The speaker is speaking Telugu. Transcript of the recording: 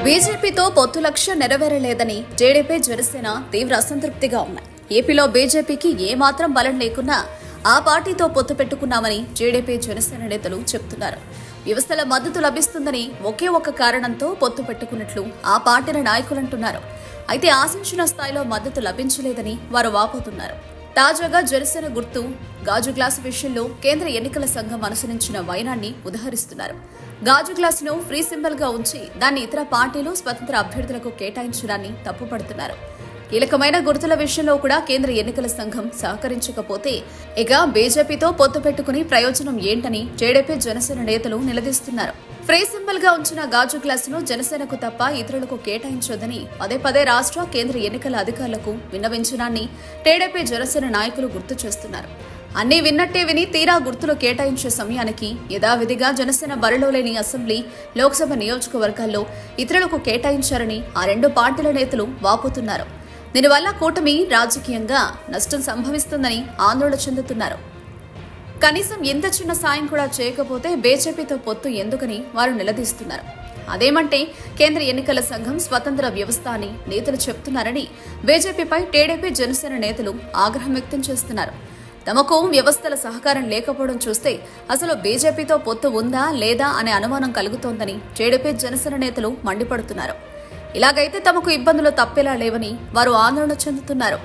బీజేపీతో పొత్తు లక్ష్యం నెరవేరలేదని టీడీపీ జనసేన తీవ్ర అసంతృప్తిగా ఉన్నాయి. ఏపీలో బీజేపీకి ఏమాత్రం బలం లేకున్నా ఆ పార్టీతో పొత్తు పెట్టుకున్నామని టీడీపీ జనసేన నేతలు చెబుతున్నారు. వ్యవస్థల మద్దతు లభిస్తుందని ఒకే ఒక్క కారణంతో పొత్తు పెట్టుకున్నట్లు ఆ పార్టీల నాయకులంటున్నారు. అయితే ఆశించిన స్థాయిలో మద్దతు లభించలేదని వారు వాపోతున్నారు. తాజాగా జనసేన గుర్తు గాజు గ్లాసు విషయంలో కేంద్ర ఎన్నికల సంఘం అనుసరించిన వైనాన్ని ఉదహరిస్తున్నారు. గాజు గ్లాసును ఫ్రీ సింబల్ గా ఉంచి దాన్ని ఇతర పార్టీలు స్వతంత్ర అభ్యర్థులకు కేటాయించడాన్ని తప్పుపడుతున్నారు. కీలకమైన గుర్తుల విషయంలో కూడా కేంద్ర ఎన్నికల సంఘం సహకరించకపోతే ఇక బీజేపీతో పొత్తు పెట్టుకుని ప్రయోజనం ఏంటని టీడీపీ జనసేన నేతలు నిలదీస్తున్నారు. ఫ్రీ సింబల్ గా ఉంచిన గాజు గ్లాసును జనసేనకు తప్ప ఇతరులకు కేటాయించొద్దని పదే రాష్ట్ర కేంద్ర ఎన్నికల అధికారులకు విన్నవించడాన్ని టీడీపీ జనసేన నాయకులు గుర్తు చేస్తున్నారు. అన్నీ విన్నట్టే విని తీరా గుర్తులు కేటాయించే సమయానికి యథావిధిగా జనసేన బరిలో లేని అసెంబ్లీ, లోక్సభ నియోజకవర్గాల్లో ఇతరులకు కేటాయించారని ఆ రెండు పార్టీల నేతలు వాపోతున్నారు. దీనివల్ల కూటమి రాజకీయంగా నష్టం సంభవిస్తుందని ఆందోళన చెందుతున్నారు. కనీసం ఇంత చిన్న సాయం కూడా చేయకపోతే బీజేపీతో పొత్తు ఎందుకని వారు నిలదీస్తున్నారు. అదేమంటే కేంద్ర ఎన్నికల సంఘం స్వతంత్ర వ్యవస్థ అని నేతలు చెబుతున్నారని బీజేపీపై టీడీపీ జనసేన నేతలు ఆగ్రహం వ్యక్తం చేస్తున్నారు. తమకు వ్యవస్థల సహకారం లేకపోవడం చూస్తే అసలు బీజేపీతో పొత్తు ఉందా లేదా అనే అనుమానం కలుగుతోందని టీడీపీ జనసేన నేతలు మండిపడుతున్నారు. ఇలాగైతే తమకు ఇబ్బందులు తప్పేలా లేవని వారు ఆందోళన చెందుతున్నారు.